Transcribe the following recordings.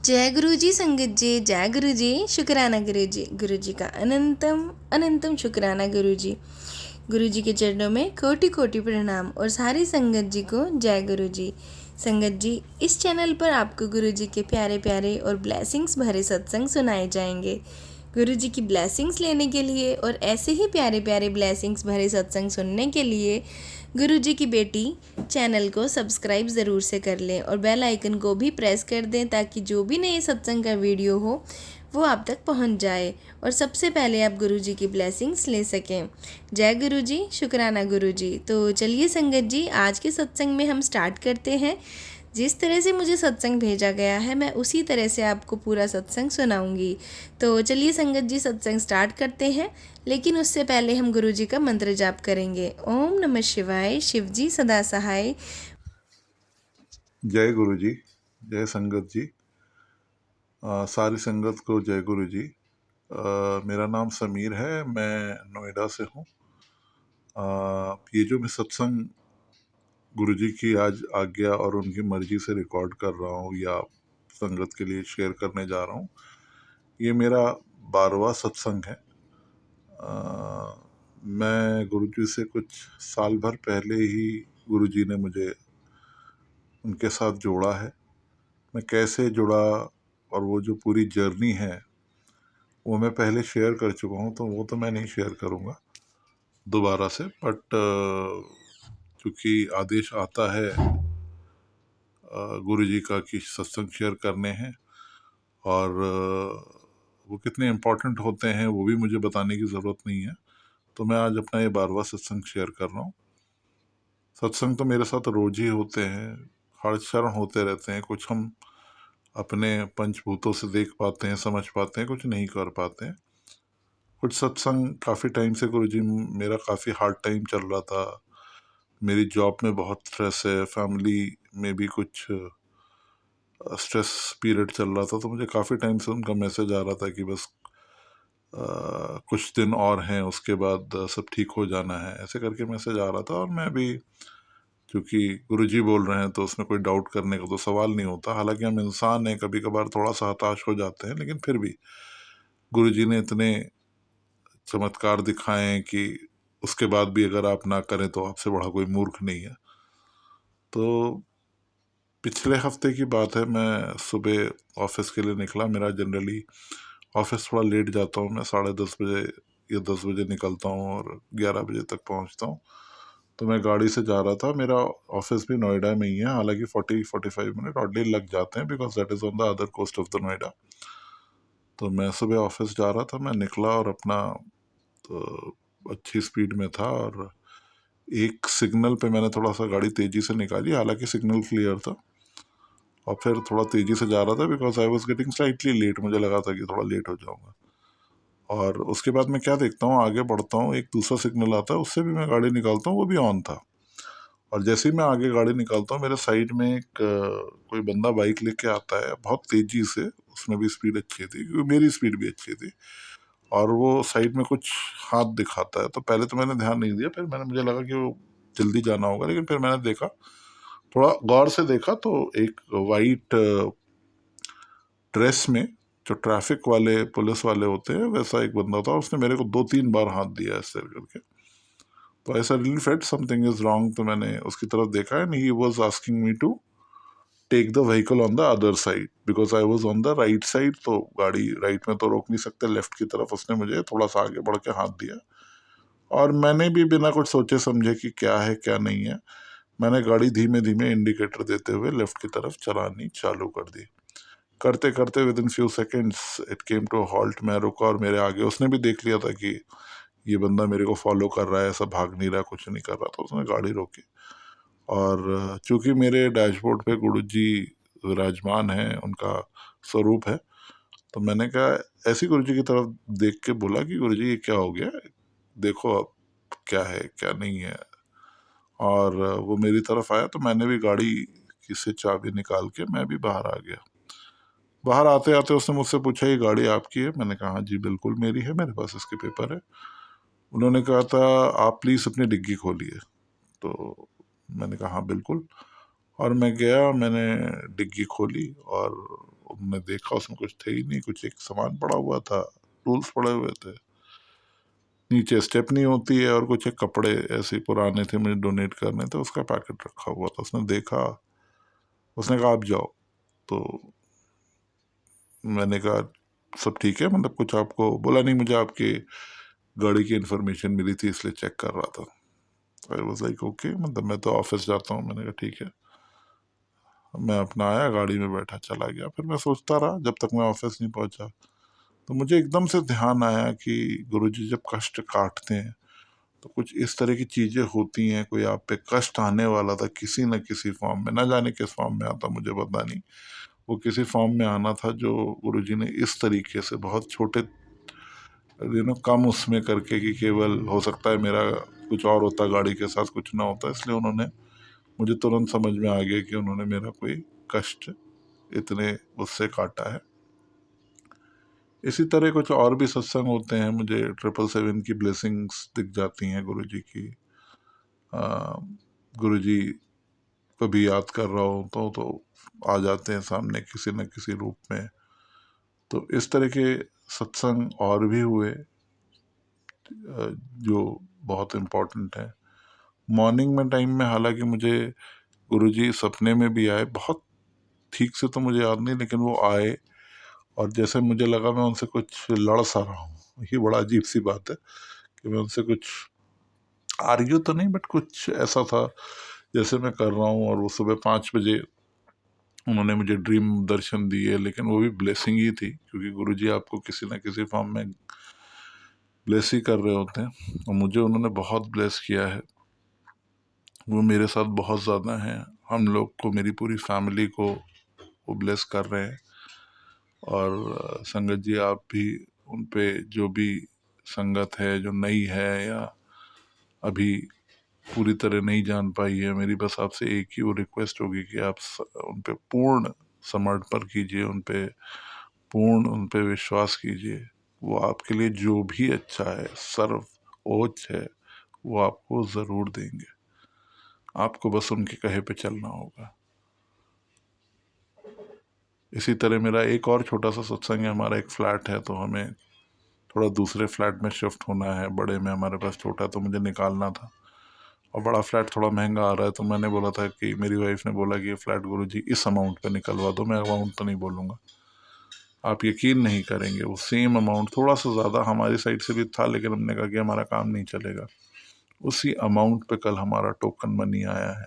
जय गुरु जी संगत जी, जय गुरु जी, शुक्राना गुरु जी का अनंतम अनंतम शुक्राना गुरु जी। गुरु जी के चरणों में कोटि कोटि प्रणाम और सारी संगत जी को जय गुरु जी। संगत जी, इस चैनल पर आपको गुरु जी के प्यारे प्यारे और ब्लेसिंग्स भरे सत्संग सुनाए जाएंगे। गुरु जी की ब्लेसिंग्स लेने के लिए और ऐसे ही प्यारे प्यारे ब्लेसिंग्स भरे सत्संग सुनने के लिए गुरु जी की बेटी चैनल को सब्सक्राइब ज़रूर से कर लें और बेल आइकन को भी प्रेस कर दें ताकि जो भी नए सत्संग का वीडियो हो वो आप तक पहुंच जाए और सबसे पहले आप गुरु जी की ब्लेसिंग्स ले सकें। जय गुरु जी, शुक्राना गुरु जी। तो चलिए संगत जी, आज के सत्संग में हम स्टार्ट करते हैं। जिस तरह से मुझे सत्संग भेजा गया है मैं उसी तरह से आपको पूरा सत्संग सुनाऊंगी। तो चलिए संगत जी, सत्संग स्टार्ट करते हैं, लेकिन उससे पहले हम गुरु जी का मंत्र जाप करेंगे। ओम नमः शिवाय, शिव जी सदा सहाय। जय गुरु जी, जय संगत जी। सारी संगत को जय गुरु जी। मेरा नाम समीर है, मैं नोएडा से हूँ। ये जो मैं सत्संग गुरु जी की आज आज्ञा और उनकी मर्जी से रिकॉर्ड कर रहा हूँ या संगत के लिए शेयर करने जा रहा हूँ, ये मेरा 12वां सत्संग है। मैं गुरु जी से कुछ साल भर पहले ही गुरु जी ने मुझे उनके साथ जोड़ा है। मैं कैसे जुड़ा और वो जो पूरी जर्नी है वो मैं पहले शेयर कर चुका हूँ, तो वो तो मैं नहीं शेयर करूँगा दोबारा से। बट चूँकि आदेश आता है गुरु जी का कि सत्संग शेयर करने हैं और वो कितने इम्पोर्टेंट होते हैं वो भी मुझे बताने की ज़रूरत नहीं है, तो मैं आज अपना ये 12वां सत्संग शेयर कर रहा हूँ। सत्संग तो मेरे साथ रोज ही होते हैं, हर क्षण होते रहते हैं। कुछ हम अपने पंचभूतों से देख पाते हैं, समझ पाते हैं, कुछ नहीं कर पाते हैं। कुछ सत्संग काफ़ी टाइम से गुरुजी, मेरा काफ़ी हार्ड टाइम चल रहा था, मेरी जॉब में बहुत स्ट्रेस है, फैमिली में भी कुछ स्ट्रेस पीरियड चल रहा था, तो मुझे काफ़ी टाइम से उनका मैसेज आ रहा था कि बस कुछ दिन और हैं, उसके बाद सब ठीक हो जाना है, ऐसे करके मैसेज आ रहा था। और मैं भी, क्योंकि गुरुजी बोल रहे हैं तो उसमें कोई डाउट करने का तो सवाल नहीं होता। हालांकि हम इंसान हैं, कभी कभार थोड़ा सा हताश हो जाते हैं, लेकिन फिर भी गुरुजी ने इतने चमत्कार दिखाए हैं कि उसके बाद भी अगर आप ना करें तो आपसे बड़ा कोई मूर्ख नहीं है। तो पिछले हफ्ते की बात है, मैं सुबह ऑफिस के लिए निकला। मेरा जनरली ऑफिस थोड़ा लेट जाता हूँ, मैं 10:30 बजे या 10 बजे निकलता हूँ और 11 बजे तक पहुँचता हूँ। तो मैं गाड़ी से जा रहा था, मेरा ऑफिस भी नोएडा में ही है, हालांकि 40-45 मिनट ऑलरेडी लग जाते हैं because that is on the other coast of the Noida. तो मैं सुबह ऑफिस जा रहा था, मैं निकला और अपना तो अच्छी स्पीड में था और एक सिग्नल पे मैंने थोड़ा सा गाड़ी तेज़ी से निकाली, हालांकि सिग्नल क्लियर था, और फिर थोड़ा तेज़ी से जा रहा था because I was getting slightly late. मुझे लगा था कि थोड़ा लेट हो जाऊंगा। और उसके बाद मैं क्या देखता हूँ, आगे बढ़ता हूँ, एक दूसरा सिग्नल आता है, उससे भी मैं गाड़ी निकालता हूँ, वो भी ऑन था। और जैसे ही मैं आगे गाड़ी निकालता हूँ, मेरे साइड में एक कोई बंदा बाइक लेके आता है बहुत तेज़ी से, उसमें भी स्पीड अच्छी थी क्योंकि मेरी स्पीड भी अच्छी थी, और वो साइड में कुछ हाथ दिखाता है। तो पहले तो मैंने ध्यान नहीं दिया, फिर मुझे लगा कि वो जल्दी जाना होगा, लेकिन फिर मैंने देखा, थोड़ा गौर से देखा, तो एक वाइट ड्रेस में, जो ट्रैफिक वाले पुलिस वाले होते हैं वैसा एक बंदा था। उसने मेरे को 2-3 बार हाथ दिया इस तरह करके। तो ऐसा really felt something is wrong. तो मैंने उसकी तरफ देखा and he was asking me to take the vehicle on the other side because I was on the right side. तो गाड़ी राइट में तो रोक नहीं सकते, लेफ्ट की तरफ उसने मुझे थोड़ा सा आगे बढ़ के हाथ दिया, और मैंने भी बिना कुछ सोचे समझे कि क्या है क्या नहीं है, मैंने गाड़ी धीमे धीमे इंडिकेटर देते हुए लेफ्ट की तरफ चलानी चालू कर दी। करते करते within few seconds it came to halt. मैं रुका और मेरे आगे, उसने भी देख लिया था कि ये बंदा मेरे को फॉलो कर रहा है, ऐसा भाग नहीं रहा, कुछ नहीं कर रहा, तो उसने गाड़ी रोकी। और चूंकि मेरे डैशबोर्ड पे गुरुजी विराजमान है, उनका स्वरूप है, तो मैंने कहा, ऐसी गुरुजी की तरफ देख के बोला कि गुरुजी ये क्या हो गया, देखो अब क्या है क्या नहीं है। और वो मेरी तरफ आया तो मैंने भी गाड़ी की से चाबी निकाल के मैं भी बाहर आ गया। बाहर आते आते उसने मुझसे पूछा, ये गाड़ी आपकी है? मैंने कहा हाँ जी बिल्कुल मेरी है, मेरे पास इसके पेपर है। उन्होंने कहा था, आप प्लीज़ अपनी डिग्गी खोलिए। तो मैंने कहा हाँ बिल्कुल। और मैं गया, मैंने डिग्गी खोली और उन्होंने देखा उसमें कुछ थे ही नहीं, कुछ एक सामान पड़ा हुआ था, टूल्स पड़े हुए थे, नीचे स्टेपनी होती है और कुछ एक कपड़े ऐसे पुराने थे मुझे डोनेट करने थे, उसका पैकेट रखा हुआ था। उसने देखा, उसने कहा आप जाओ। तो मैंने कहा सब ठीक है, मतलब कुछ आपको बोला नहीं, मुझे आपकी गाड़ी की इन्फॉर्मेशन मिली थी इसलिए चेक कर रहा था। आई वाज लाइक ओके, मतलब मैं तो ऑफिस जाता हूँ। मैंने कहा ठीक है। मैं अपना आया, गाड़ी में बैठा, चला गया। फिर मैं सोचता रहा जब तक मैं ऑफिस नहीं पहुंचा, तो मुझे एकदम से ध्यान आया कि गुरुजी जब कष्ट काटते हैं तो कुछ इस तरह की चीजें होती हैं। कोई आप पे कष्ट आने वाला था किसी न किसी फॉर्म में, ना जाने किस फॉर्म में आता मुझे पता नहीं, वो किसी फॉर्म में आना था जो गुरुजी ने इस तरीके से बहुत छोटे कम उसमें करके कि केवल हो सकता है मेरा कुछ और होता, गाड़ी के साथ कुछ ना होता, इसलिए उन्होंने, मुझे तुरंत समझ में आ गया कि उन्होंने मेरा कोई कष्ट इतने उससे काटा है। इसी तरह कुछ और भी सत्संग होते हैं, मुझे 777 की ब्लेसिंग्स दिख जाती हैं गुरुजी की। गुरुजी को भी याद कर रहा हूँ तो आ जाते हैं सामने किसी न किसी रूप में। तो इस तरह के सत्संग और भी हुए जो बहुत इम्पोर्टेंट है। मॉर्निंग में टाइम में हालांकि मुझे गुरुजी सपने में भी आए, बहुत ठीक से तो मुझे याद नहीं, लेकिन वो आए और जैसे मुझे लगा मैं उनसे कुछ लड़ सा रहा हूँ। ये बड़ा अजीब सी बात है कि मैं उनसे कुछ आर्ग्यू तो नहीं, बट कुछ ऐसा था जैसे मैं कर रहा हूँ। और वो सुबह 5 बजे उन्होंने मुझे ड्रीम दर्शन दिए, लेकिन वो भी ब्लेसिंग ही थी, क्योंकि गुरुजी आपको किसी न किसी फॉर्म में ब्लेस ही कर रहे होते हैं। और मुझे उन्होंने बहुत ब्लेस किया है, वो मेरे साथ बहुत ज़्यादा हैं। हम लोग को, मेरी पूरी फैमिली को वो ब्लेस कर रहे हैं। और संगत जी आप भी उन पे, जो भी संगत है जो नई है या अभी पूरी तरह नहीं जान पाई है, मेरी बस आपसे एक ही वो रिक्वेस्ट होगी कि आप उन पे पूर्ण समर्पण कीजिए, उन पे विश्वास कीजिए। वो आपके लिए जो भी अच्छा है, सर्वोच्च है, वो आपको ज़रूर देंगे। आपको बस उनके कहे पे चलना होगा। इसी तरह मेरा एक और छोटा सा सत्संग है। हमारा एक फ्लैट है, तो हमें थोड़ा दूसरे फ्लैट में शिफ्ट होना है। बड़े में हमारे पास छोटा, तो मुझे निकालना था, और बड़ा फ्लैट थोड़ा महंगा आ रहा है। तो मैंने बोला था कि, मेरी वाइफ ने बोला कि ये फ्लैट गुरुजी इस अमाउंट पे निकलवा दो। मैं अमाउंट तो नहीं बोलूँगा, आप यकीन नहीं करेंगे, वो सेम अमाउंट, थोड़ा सा ज़्यादा हमारी साइड से भी था, लेकिन हमने कहा कि हमारा काम नहीं चलेगा। उसी अमाउंट पे कल हमारा टोकन मनी आया है।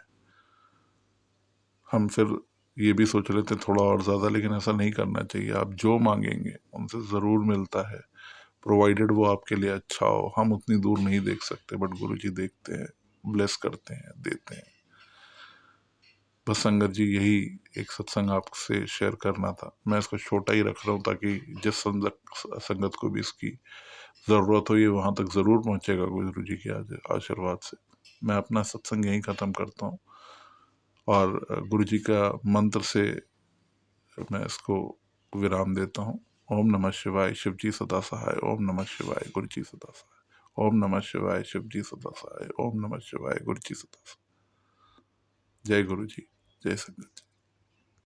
हम फिर ये भी सोच रहे थे थोड़ा और ज़्यादा, लेकिन ऐसा नहीं करना चाहिए। आप जो मांगेंगे उनसे ज़रूर मिलता है, प्रोवाइडेड वो आपके लिए अच्छा हो। हम उतनी दूर नहीं देख सकते, बट गुरुजी देखते हैं, ब्लेस करते हैं, देते हैं। बस संगत जी, यही एक सत्संग आपसे शेयर करना था। मैं इसको छोटा ही रख रहा हूँ ताकि जिस संगत को भी इसकी ज़रूरत हो, ये वहाँ तक ज़रूर पहुँचेगा गुरु जी के आशीर्वाद से। मैं अपना सत्संग यहीं ख़त्म करता हूँ, और गुरु जी का मंत्र से मैं इसको विराम देता हूँ। ओम नमः शिवाय, शिव जी सदा सहाय। ओम नमः शिवाय, गुरु जी सदा सहाय। ओम नमः शिवाय, शिव जी सदा सहाय। ओम नमः शिवाय, गुरु जी सदा सहाय। जय गुरु जी, जय संगत जी।